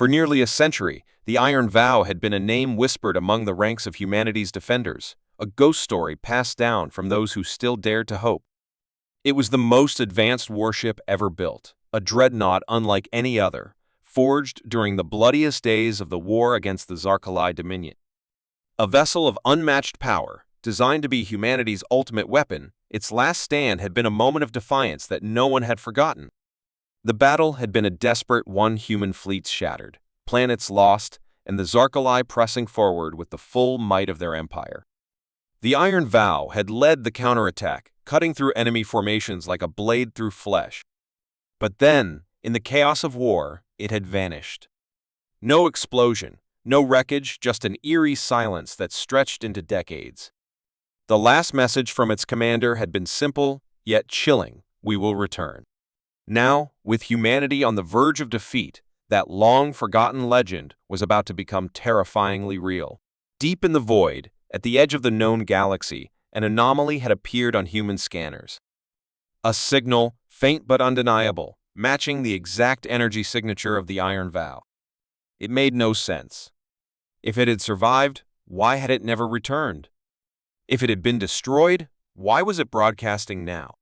For nearly a century, the Iron Vow had been a name whispered among the ranks of humanity's defenders, a ghost story passed down from those who still dared to hope. It was the most advanced warship ever built, a dreadnought unlike any other, forged during the bloodiest days of the war against the Zarkali Dominion. A vessel of unmatched power, designed to be humanity's ultimate weapon, its last stand had been a moment of defiance that no one had forgotten. The battle had been a desperate one, human fleets shattered, planets lost, and the Zarkali pressing forward with the full might of their empire. The Iron Vow had led the counterattack, cutting through enemy formations like a blade through flesh. But then, in the chaos of war, it had vanished. No explosion, no wreckage, just an eerie silence that stretched into decades. The last message from its commander had been simple, yet chilling: we will return. Now, with humanity on the verge of defeat, that long-forgotten legend was about to become terrifyingly real. Deep in the void, at the edge of the known galaxy, an anomaly had appeared on human scanners. A signal, faint but undeniable, matching the exact energy signature of the Iron Vow. It made no sense. If it had survived, why had it never returned? If it had been destroyed, why was it broadcasting now?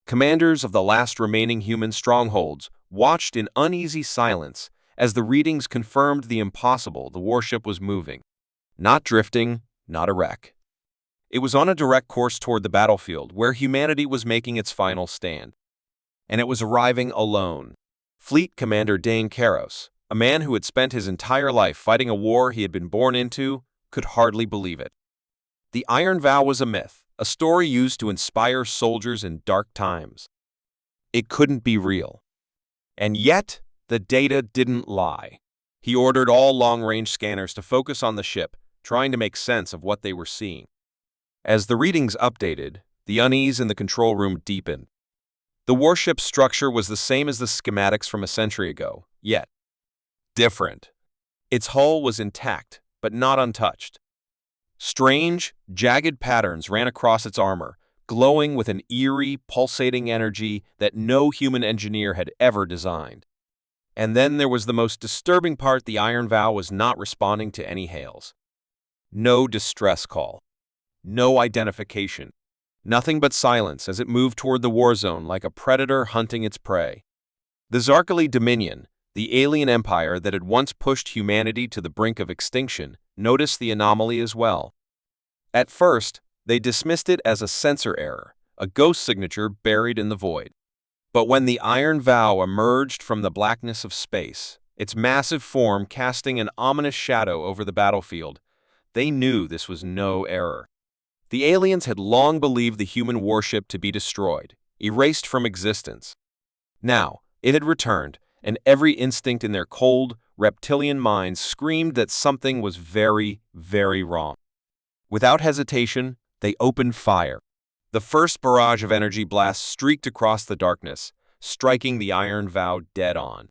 Commanders of the last remaining human strongholds watched in uneasy silence as the readings confirmed the impossible: the warship was moving. Not drifting, not a wreck. It was on a direct course toward the battlefield where humanity was making its final stand. And it was arriving alone. Fleet Commander Dane Karos, a man who had spent his entire life fighting a war he had been born into, could hardly believe it. The Iron Vow was a myth, a story used to inspire soldiers in dark times. It couldn't be real. And yet, the data didn't lie. He ordered all long-range scanners to focus on the ship, trying to make sense of what they were seeing. As the readings updated, the unease in the control room deepened. The warship's structure was the same as the schematics from a century ago, yet different. Its hull was intact, but not untouched. Strange, jagged patterns ran across its armor, glowing with an eerie, pulsating energy that no human engineer had ever designed. And then there was the most disturbing part: the Iron Vow was not responding to any hails. No distress call. No identification. Nothing but silence as it moved toward the war zone like a predator hunting its prey. The Zarkali Dominion, the alien empire that had once pushed humanity to the brink of extinction, noticed the anomaly as well. At first, they dismissed it as a sensor error, a ghost signature buried in the void. But when the Iron Vow emerged from the blackness of space, its massive form casting an ominous shadow over the battlefield, they knew this was no error. The aliens had long believed the human warship to be destroyed, erased from existence. Now, it had returned, and every instinct in their cold, reptilian minds screamed that something was very, very wrong. Without hesitation, they opened fire. The first barrage of energy blasts streaked across the darkness, striking the Iron Vow dead on.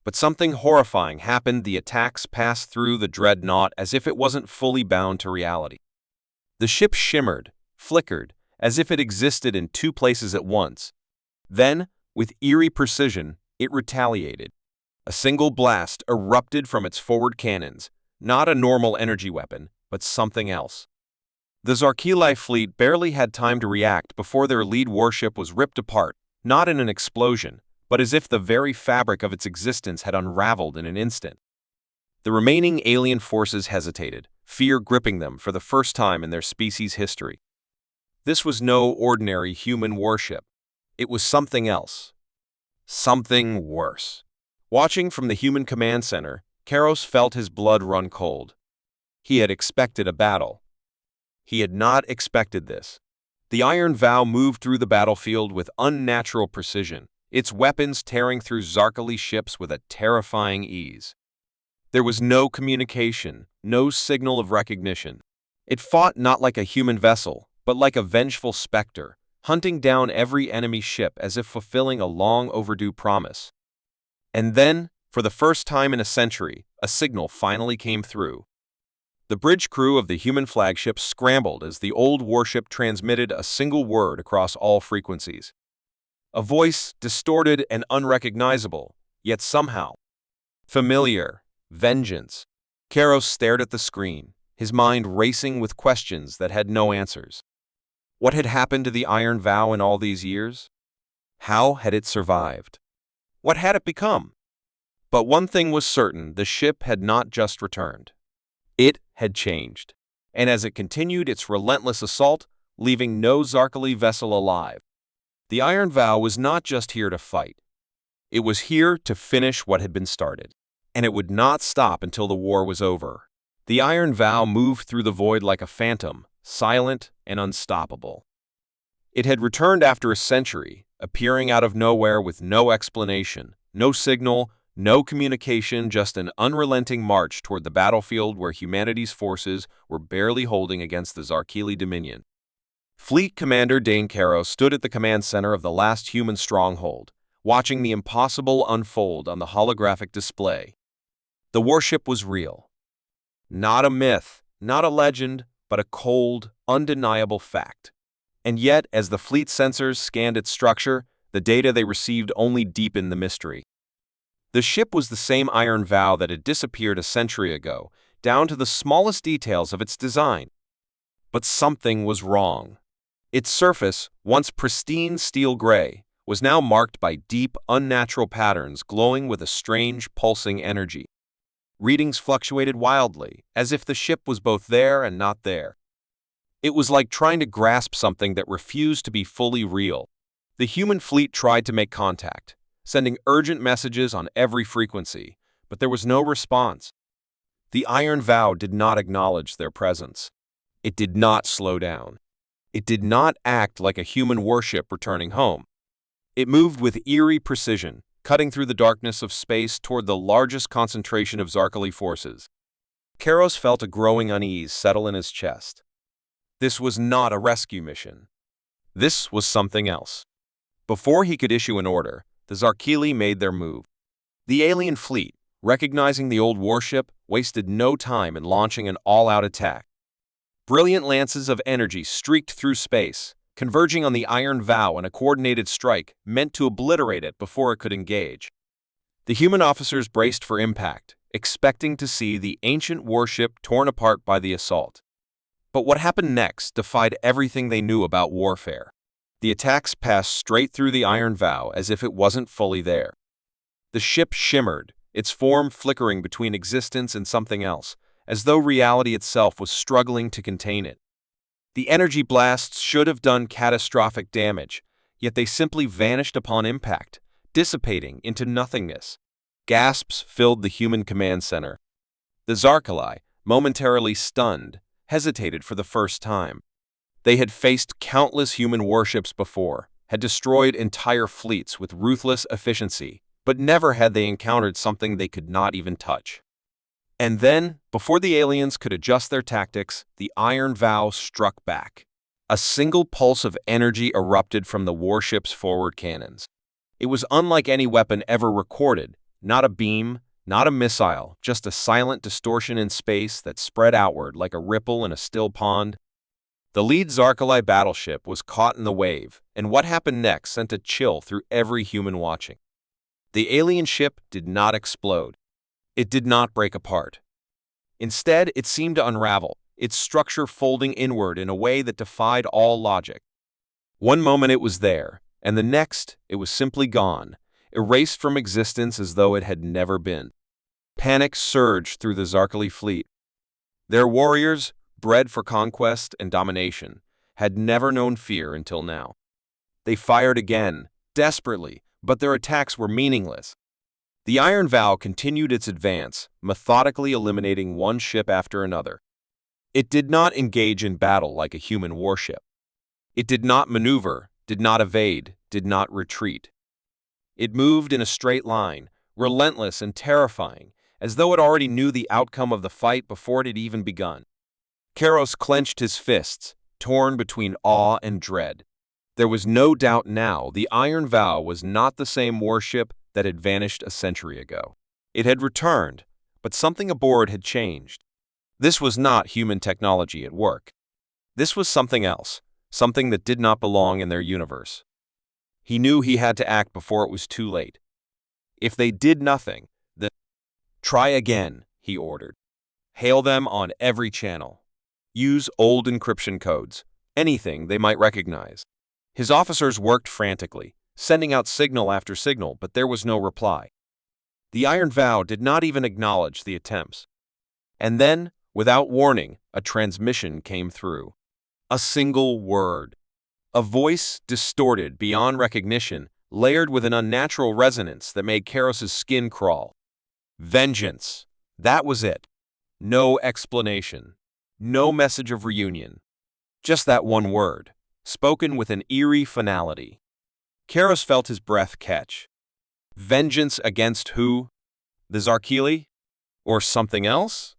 But something horrifying happened. The attacks passed through the dreadnought as if it wasn't fully bound to reality. The ship shimmered, flickered, as if it existed in two places at once. Then, with eerie precision, it retaliated. A single blast erupted from its forward cannons, not a normal energy weapon, but something else. The Zarkali fleet barely had time to react before their lead warship was ripped apart, not in an explosion, but as if the very fabric of its existence had unraveled in an instant. The remaining alien forces hesitated, fear gripping them for the first time in their species' history. This was no ordinary human warship. It was something else. Something worse. Watching from the human command center, Karos felt his blood run cold. He had expected a battle. He had not expected this. The Iron Vow moved through the battlefield with unnatural precision, its weapons tearing through Zarkali ships with a terrifying ease. There was no communication, no signal of recognition. It fought not like a human vessel, but like a vengeful specter, hunting down every enemy ship as if fulfilling a long-overdue promise. And then, for the first time in a century, a signal finally came through. The bridge crew of the human flagship scrambled as the old warship transmitted a single word across all frequencies. A voice distorted and unrecognizable, yet somehow Familiar. Vengeance. Karos stared at the screen, his mind racing with questions that had no answers. What had happened to the Iron Vow in all these years? How had it survived? What had it become? But one thing was certain, the ship had not just returned. It had changed. And as it continued its relentless assault, leaving no Zarkali vessel alive. The Iron Vow was not just here to fight. It was here to finish what had been started. And it would not stop until the war was over. The Iron Vow moved through the void like a phantom, silent and unstoppable. It had returned after a century, appearing out of nowhere with no explanation, no signal, no communication, just an unrelenting march toward the battlefield where humanity's forces were barely holding against the Zarkili Dominion. Fleet Commander Dane Karos stood at the command center of the last human stronghold, watching the impossible unfold on the holographic display. The warship was real. Not a myth, not a legend, but a cold, undeniable fact. And yet, as the fleet sensors scanned its structure, the data they received only deepened the mystery. The ship was the same Iron Vow that had disappeared a century ago, down to the smallest details of its design. But something was wrong. Its surface, once pristine steel gray, was now marked by deep, unnatural patterns glowing with a strange, pulsing energy. Readings fluctuated wildly, as if the ship was both there and not there. It was like trying to grasp something that refused to be fully real. The human fleet tried to make contact, sending urgent messages on every frequency, but there was no response. The Iron Vow did not acknowledge their presence. It did not slow down. It did not act like a human warship returning home. It moved with eerie precision, cutting through the darkness of space toward the largest concentration of Zarkali forces. Karos felt a growing unease settle in his chest. This was not a rescue mission. This was something else. Before he could issue an order, the Zarkili made their move. The alien fleet, recognizing the old warship, wasted no time in launching an all-out attack. Brilliant lances of energy streaked through space, converging on the Iron Vow in a coordinated strike meant to obliterate it before it could engage. The human officers braced for impact, expecting to see the ancient warship torn apart by the assault. But what happened next defied everything they knew about warfare. The attacks passed straight through the Iron Vow as if it wasn't fully there. The ship shimmered, its form flickering between existence and something else, as though reality itself was struggling to contain it. The energy blasts should have done catastrophic damage, yet they simply vanished upon impact, dissipating into nothingness. Gasps filled the human command center. The Zarkali, momentarily stunned, hesitated for the first time. They had faced countless human warships before, had destroyed entire fleets with ruthless efficiency, but never had they encountered something they could not even touch. And then, before the aliens could adjust their tactics, the Iron Vow struck back. A single pulse of energy erupted from the warship's forward cannons. It was unlike any weapon ever recorded, not a beam, not a missile, just a silent distortion in space that spread outward like a ripple in a still pond. The lead Zarkali battleship was caught in the wave, and what happened next sent a chill through every human watching. The alien ship did not explode. It did not break apart. Instead, it seemed to unravel, its structure folding inward in a way that defied all logic. One moment it was there, and the next it was simply gone, erased from existence as though it had never been. Panic surged through the Zarkali fleet. Their warriors, bred for conquest and domination, had never known fear until now. They fired again, desperately, but their attacks were meaningless. The Iron Vow continued its advance, methodically eliminating one ship after another. It did not engage in battle like a human warship. It did not maneuver, did not evade, did not retreat. It moved in a straight line, relentless and terrifying, as though it already knew the outcome of the fight before it had even begun. Karos clenched his fists, torn between awe and dread. There was no doubt now the Iron Vow was not the same warship that had vanished a century ago. It had returned, but something aboard had changed. This was not human technology at work. This was something else, something that did not belong in their universe. He knew he had to act before it was too late. If they did nothing, Try again, he ordered. Hail them on every channel. Use old encryption codes, anything they might recognize. His officers worked frantically, sending out signal after signal, but there was no reply. The Iron Vow did not even acknowledge the attempts. And then, without warning, a transmission came through. A single word. A voice distorted beyond recognition, layered with an unnatural resonance that made Karos's skin crawl. Vengeance. That was it. No explanation. No message of reunion. Just that one word, spoken with an eerie finality. Karos felt his breath catch. Vengeance against who? The Zarkili? Or something else?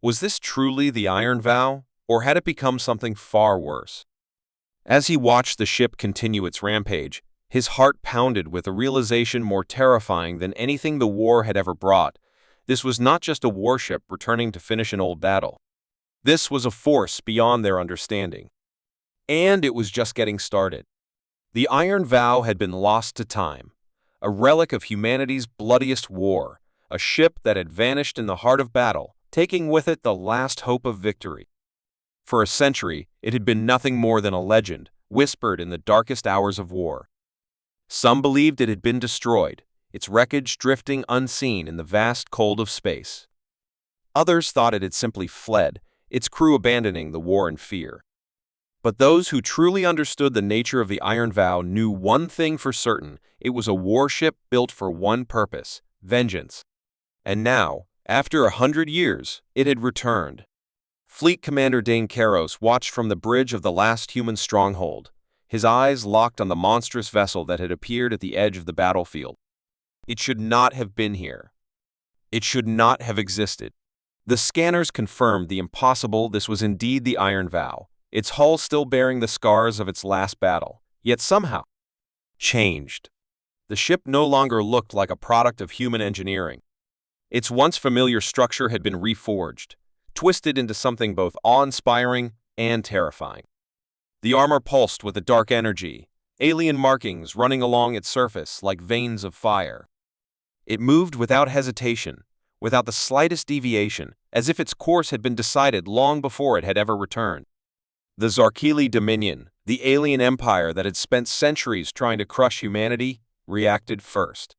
Was this truly the Iron Vow, or had it become something far worse? As he watched the ship continue its rampage, his heart pounded with a realization more terrifying than anything the war had ever brought. This was not just a warship returning to finish an old battle. This was a force beyond their understanding. And it was just getting started. The Iron Vow had been lost to time, a relic of humanity's bloodiest war, a ship that had vanished in the heart of battle, taking with it the last hope of victory. For a century, it had been nothing more than a legend, whispered in the darkest hours of war. Some believed it had been destroyed, its wreckage drifting unseen in the vast cold of space. Others thought it had simply fled, its crew abandoning the war in fear. But those who truly understood the nature of the Iron Vow knew one thing for certain: it was a warship built for one purpose: vengeance. And now, after 100 years, it had returned. Fleet Commander Dane Karos watched from the bridge of the last human stronghold, his eyes locked on the monstrous vessel that had appeared at the edge of the battlefield. It should not have been here. It should not have existed. The scanners confirmed the impossible. This was indeed the Iron Vow, its hull still bearing the scars of its last battle, yet somehow changed. The ship no longer looked like a product of human engineering. Its once familiar structure had been reforged, twisted into something both awe-inspiring and terrifying. The armor pulsed with a dark energy, alien markings running along its surface like veins of fire. It moved without hesitation, without the slightest deviation, as if its course had been decided long before it had ever returned. The Zarkili Dominion, the alien empire that had spent centuries trying to crush humanity, reacted first.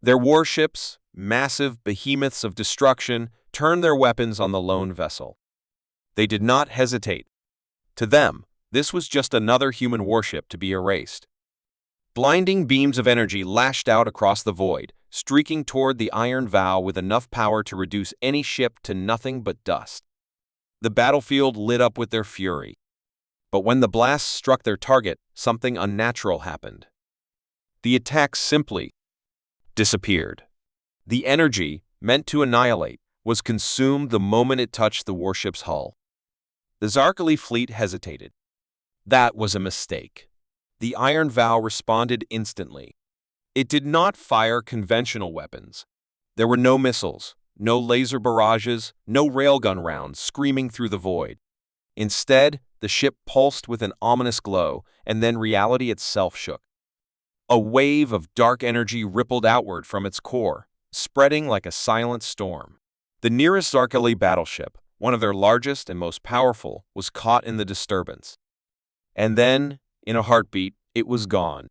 Their warships, massive behemoths of destruction, turned their weapons on the lone vessel. They did not hesitate. To them, this was just another human warship to be erased. Blinding beams of energy lashed out across the void, streaking toward the Iron Vow with enough power to reduce any ship to nothing but dust. The battlefield lit up with their fury. But when the blasts struck their target, something unnatural happened. The attack simply disappeared. The energy, meant to annihilate, was consumed the moment it touched the warship's hull. The Zarkili fleet hesitated. That was a mistake. The Iron Vow responded instantly. It did not fire conventional weapons. There were no missiles, no laser barrages, no railgun rounds screaming through the void. Instead, the ship pulsed with an ominous glow, and then reality itself shook. A wave of dark energy rippled outward from its core, spreading like a silent storm. The nearest Zarkili battleship, one of their largest and most powerful, was caught in the disturbance. And then, in a heartbeat, it was gone.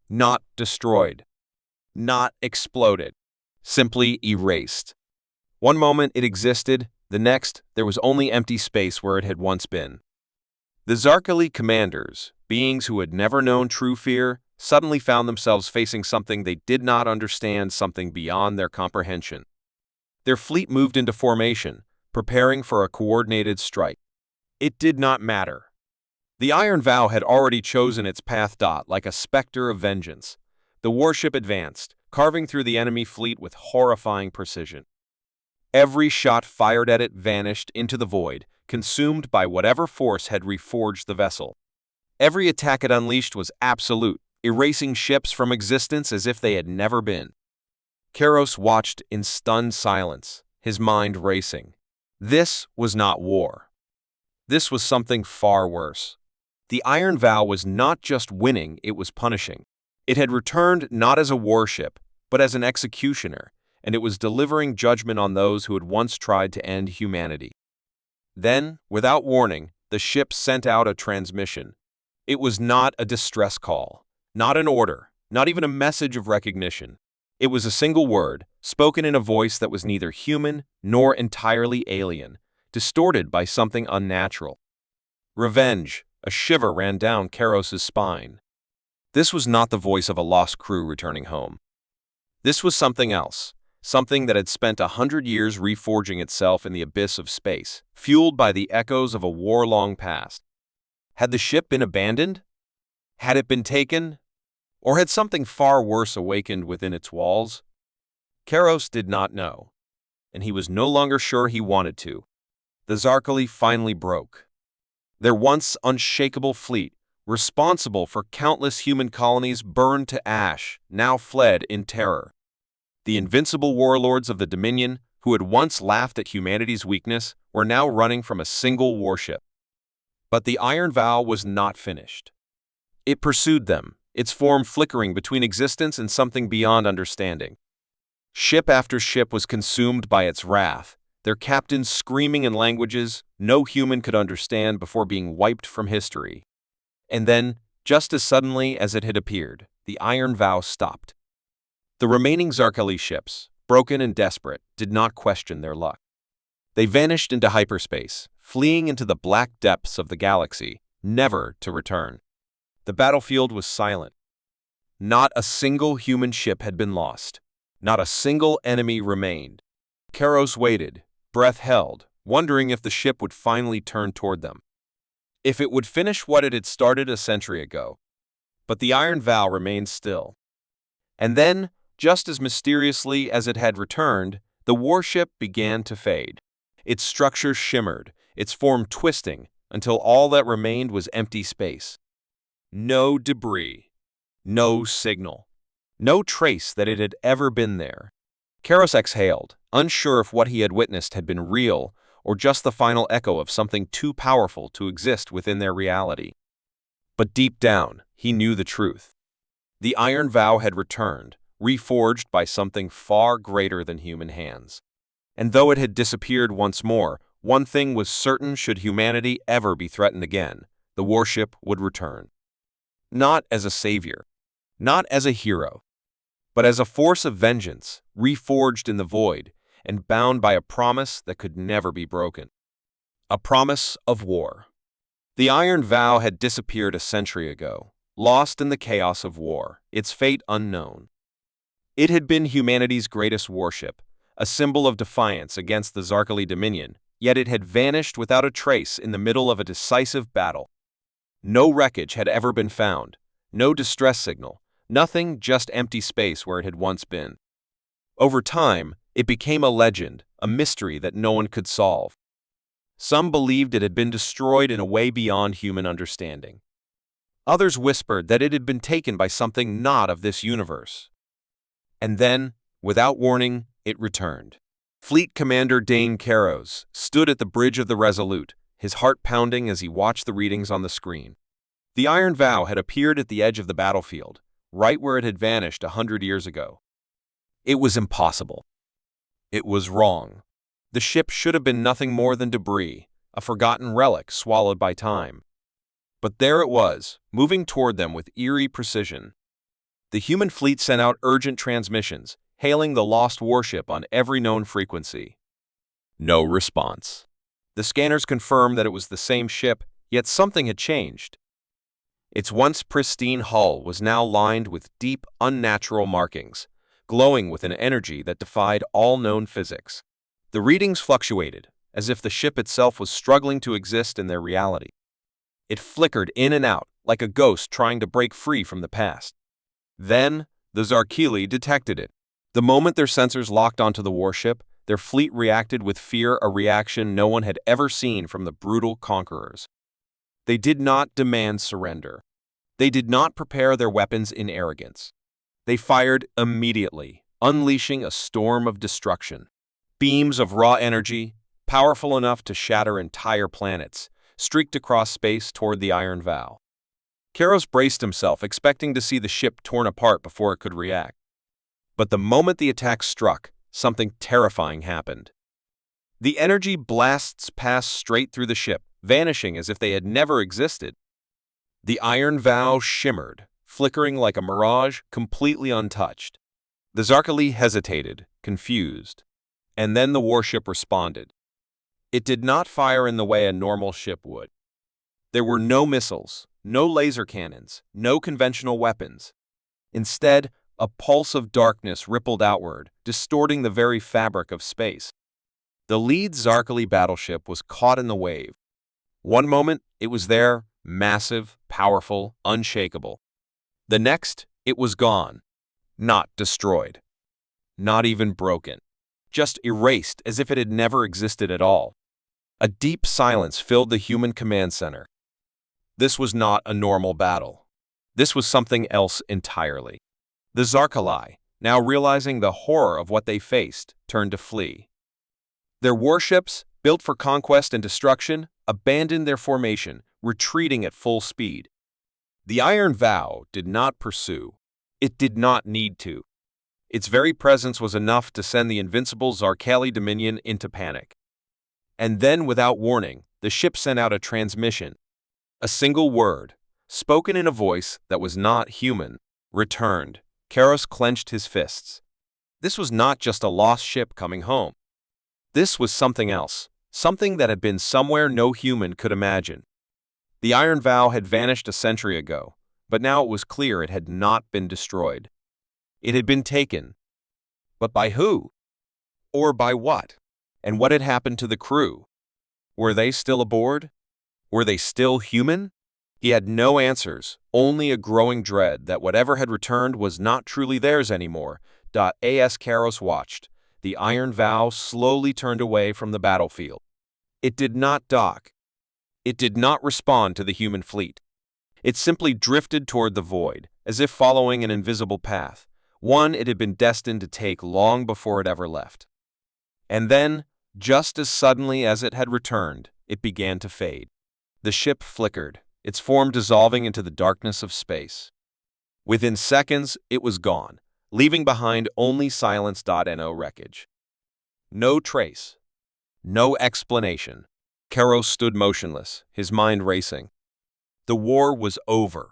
Not destroyed. Not exploded. Simply erased. One moment it existed, the next there was only empty space where it had once been. The Zarkili commanders, beings who had never known true fear, suddenly found themselves facing something they did not understand, something beyond their comprehension. Their fleet moved into formation, preparing for a coordinated strike. It did not matter. The Iron Vow had already chosen its path. Like a specter of vengeance, the warship advanced, carving through the enemy fleet with horrifying precision. Every shot fired at it vanished into the void, consumed by whatever force had reforged the vessel. Every attack it unleashed was absolute, erasing ships from existence as if they had never been. Karos watched in stunned silence, his mind racing. This was not war. This was something far worse. The Iron Vow was not just winning, it was punishing. It had returned not as a warship, but as an executioner, and it was delivering judgment on those who had once tried to end humanity. Then, without warning, the ship sent out a transmission. It was not a distress call, not an order, not even a message of recognition. It was a single word, spoken in a voice that was neither human nor entirely alien, distorted by something unnatural. Revenge. A shiver ran down Karos's spine. This was not the voice of a lost crew returning home. This was something else, something that had spent 100 years reforging itself in the abyss of space, fueled by the echoes of a war long past. Had the ship been abandoned? Had it been taken? Or had something far worse awakened within its walls? Karos did not know, and he was no longer sure he wanted to. The Zarkali finally broke. Their once unshakable fleet, responsible for countless human colonies burned to ash, now fled in terror. The invincible warlords of the Dominion, who had once laughed at humanity's weakness, were now running from a single warship. But the Iron Vow was not finished. It pursued them, its form flickering between existence and something beyond understanding. Ship after ship was consumed by its wrath, their captains screaming in languages no human could understand before being wiped from history. And then, just as suddenly as it had appeared, the Iron Vow stopped. The remaining Zarkali ships, broken and desperate, did not question their luck. They vanished into hyperspace, fleeing into the black depths of the galaxy, never to return. The battlefield was silent. Not a single human ship had been lost. Not a single enemy remained. Karos waited, breath held, wondering if the ship would finally turn toward them. If it would finish what it had started a century ago. But the Iron Vow remained still. And then, just as mysteriously as it had returned, the warship began to fade. Its structure shimmered, its form twisting, until all that remained was empty space. No debris. No signal. No trace that it had ever been there. Karos exhaled, unsure if what he had witnessed had been real or just the final echo of something too powerful to exist within their reality. But deep down, he knew the truth. The Iron Vow had returned, reforged by something far greater than human hands. And though it had disappeared once more, one thing was certain: should humanity ever be threatened again, the warship would return. Not as a savior, not as a hero, but as a force of vengeance, reforged in the void and bound by a promise that could never be broken. A promise of war. The Iron Vow had disappeared a century ago, lost in the chaos of war, its fate unknown. It had been humanity's greatest warship, a symbol of defiance against the Zarkali Dominion, yet it had vanished without a trace in the middle of a decisive battle. No wreckage had ever been found, no distress signal, nothing, just empty space where it had once been. Over time, it became a legend, a mystery that no one could solve. Some believed it had been destroyed in a way beyond human understanding. Others whispered that it had been taken by something not of this universe. And then, without warning, it returned. Fleet Commander Dane Karos stood at the bridge of the Resolute, his heart pounding as he watched the readings on the screen. The Iron Vow had appeared at the edge of the battlefield, right where it had vanished 100 years ago. It was impossible. It was wrong. The ship should have been nothing more than debris, a forgotten relic swallowed by time. But there it was, moving toward them with eerie precision. The human fleet sent out urgent transmissions, hailing the lost warship on every known frequency. No response. The scanners confirmed that it was the same ship, yet something had changed. Its once pristine hull was now lined with deep, unnatural markings, glowing with an energy that defied all known physics. The readings fluctuated, as if the ship itself was struggling to exist in their reality. It flickered in and out, like a ghost trying to break free from the past. Then, the Zarkali detected it. The moment their sensors locked onto the warship, their fleet reacted with fear, a reaction no one had ever seen from the brutal conquerors. They did not demand surrender. They did not prepare their weapons in arrogance. They fired immediately, unleashing a storm of destruction. Beams of raw energy, powerful enough to shatter entire planets, streaked across space toward the Iron Vow. Karos braced himself, expecting to see the ship torn apart before it could react. But the moment the attack struck, something terrifying happened. The energy blasts passed straight through the ship, vanishing as if they had never existed. The iron vow shimmered, flickering like a mirage, completely untouched. The Zarkali hesitated, confused, and then the warship responded. It did not fire in the way a normal ship would. There were no missiles, no laser cannons, no conventional weapons. Instead, a pulse of darkness rippled outward, distorting the very fabric of space. The lead Zarkali battleship was caught in the wave. One moment, it was there, massive, powerful, unshakable. The next, it was gone. Not destroyed. Not even broken. Just erased as if it had never existed at all. A deep silence filled the human command center. This was not a normal battle. This was something else entirely. The Zarkali, now realizing the horror of what they faced, turned to flee. Their warships, built for conquest and destruction, abandoned their formation, retreating at full speed. The Iron Vow did not pursue. It did not need to. Its very presence was enough to send the invincible Zarkali Dominion into panic. And then, without warning, the ship sent out a transmission. A single word, spoken in a voice that was not human, returned. Karos clenched his fists. This was not just a lost ship coming home. This was something else, something that had been somewhere no human could imagine. The Iron Vow had vanished a century ago, but now it was clear it had not been destroyed. It had been taken. But by who? Or by what? And what had happened to the crew? Were they still aboard? Were they still human? He had no answers, only a growing dread that whatever had returned was not truly theirs anymore. As Karos watched, the Iron Vow slowly turned away from the battlefield. It did not dock. It did not respond to the human fleet. It simply drifted toward the void, as if following an invisible path, one it had been destined to take long before it ever left. And then, just as suddenly as it had returned, it began to fade. The ship flickered, its form dissolving into the darkness of space. Within seconds, it was gone, leaving behind only silence.no wreckage. No trace. No explanation. Karos stood motionless, his mind racing. The war was over.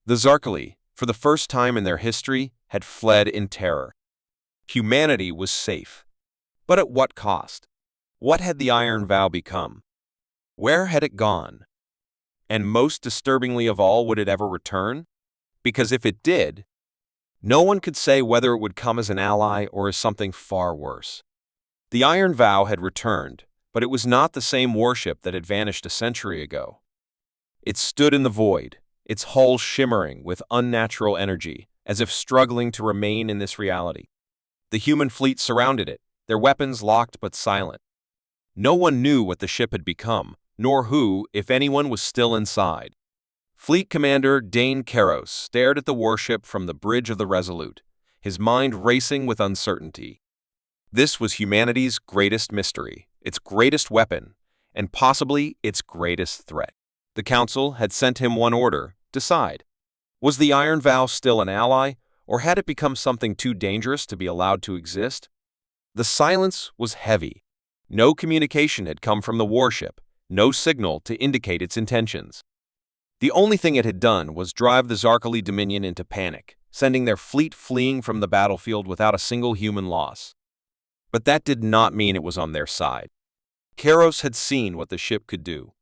The Zarkali, for the first time in their history, had fled in terror. Humanity was safe. But at what cost? What had the Iron Vow become? Where had it gone? And most disturbingly of all, would it ever return? Because if it did, no one could say whether it would come as an ally or as something far worse. The Iron Vow had returned, but it was not the same warship that had vanished a century ago. It stood in the void, its hull shimmering with unnatural energy, as if struggling to remain in this reality. The human fleet surrounded it, their weapons locked but silent. No one knew what the ship had become, nor who, if anyone, was still inside. Fleet Commander Dane Karos stared at the warship from the bridge of the Resolute, his mind racing with uncertainty. This was humanity's greatest mystery, its greatest weapon, and possibly its greatest threat. The Council had sent him one order: decide. Was the Iron Vow still an ally, or had it become something too dangerous to be allowed to exist? The silence was heavy. No communication had come from the warship, no signal to indicate its intentions. The only thing it had done was drive the Zarkali Dominion into panic, sending their fleet fleeing from the battlefield without a single human loss. But that did not mean it was on their side. Karos had seen what the ship could do.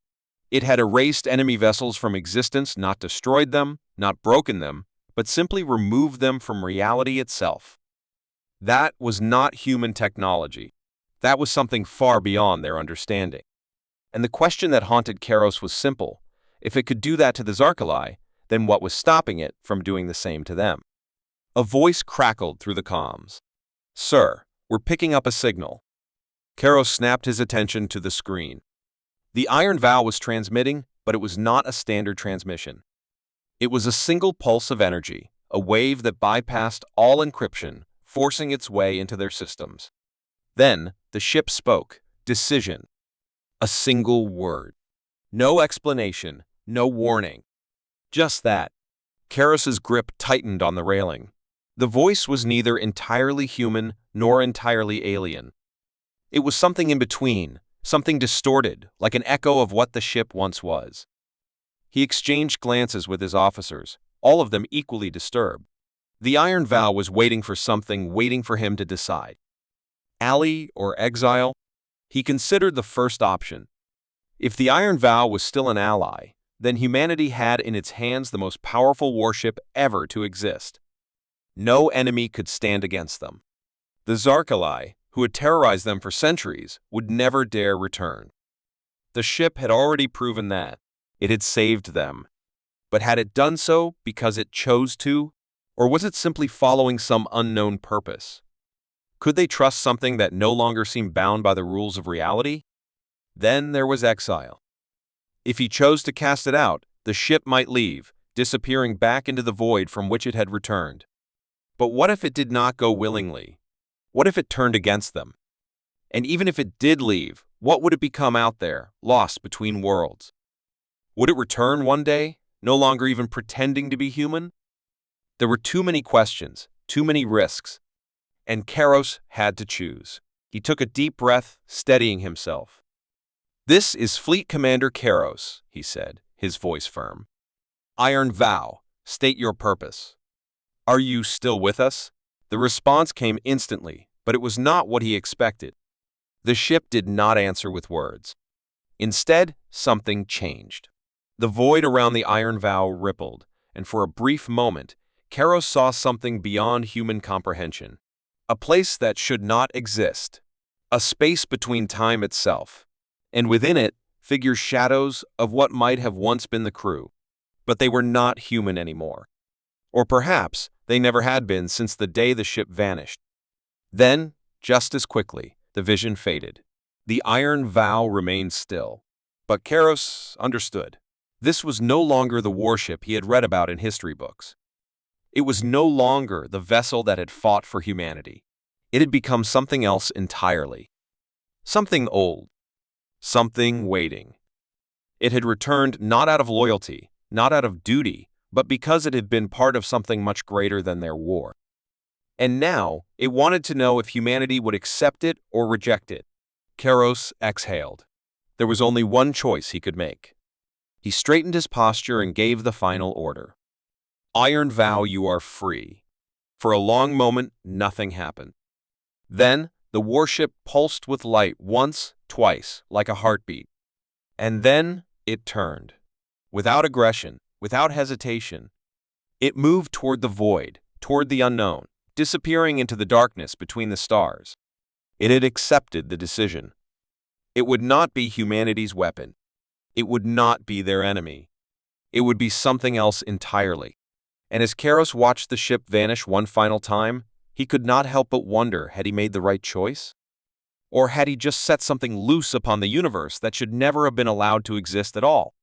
It had erased enemy vessels from existence, not destroyed them, not broken them, but simply removed them from reality itself. That was not human technology. That was something far beyond their understanding. And the question that haunted Karos was simple. If it could do that to the Zarkali, then what was stopping it from doing the same to them? A voice crackled through the comms. "Sir, we're picking up a signal." Karos snapped his attention to the screen. The Iron Vow was transmitting, but it was not a standard transmission. It was a single pulse of energy, a wave that bypassed all encryption, forcing its way into their systems. Then, the ship spoke. Decision. A single word. No explanation, no warning. Just that. Karos's grip tightened on the railing. The voice was neither entirely human nor entirely alien. It was something in between, something distorted, like an echo of what the ship once was. He exchanged glances with his officers, all of them equally disturbed. The Iron Vow was waiting for something, waiting for him to decide. Ally or exile? He considered the first option. If the Iron Vow was still an ally, then humanity had in its hands the most powerful warship ever to exist. No enemy could stand against them. The Zarkali, who had terrorized them for centuries, would never dare return. The ship had already proven that. It had saved them. But had it done so because it chose to? Or was it simply following some unknown purpose? Could they trust something that no longer seemed bound by the rules of reality? Then there was exile. If he chose to cast it out, the ship might leave, disappearing back into the void from which it had returned. But what if it did not go willingly? What if it turned against them? And even if it did leave, what would it become out there, lost between worlds? Would it return one day, no longer even pretending to be human? There were too many questions, too many risks, and Karos had to choose. He took a deep breath, steadying himself. "This is Fleet Commander Karos," he said, his voice firm. "Iron Vow, state your purpose. Are you still with us?" The response came instantly, but it was not what he expected. The ship did not answer with words. Instead, something changed. The void around the Iron Vow rippled, and for a brief moment, Karos saw something beyond human comprehension. A place that should not exist. A space between time itself. And within it, figure shadows of what might have once been the crew. But they were not human anymore. Or perhaps they never had been since the day the ship vanished. Then, just as quickly, the vision faded. The Iron Vow remained still. But Karos understood. This was no longer the warship he had read about in history books. It was no longer the vessel that had fought for humanity. It had become something else entirely. Something old. Something waiting. It had returned not out of loyalty, not out of duty, but because it had been part of something much greater than their war. And now, it wanted to know if humanity would accept it or reject it. Karos exhaled. There was only one choice he could make. He straightened his posture and gave the final order. "Iron Vow, you are free." For a long moment, nothing happened. Then, the warship pulsed with light once, twice, like a heartbeat. And then, it turned. Without aggression, without hesitation. It moved toward the void, toward the unknown, disappearing into the darkness between the stars. It had accepted the decision. It would not be humanity's weapon. It would not be their enemy. It would be something else entirely. And as Karos watched the ship vanish one final time, he could not help but wonder, had he made the right choice? Or had he just set something loose upon the universe that should never have been allowed to exist at all?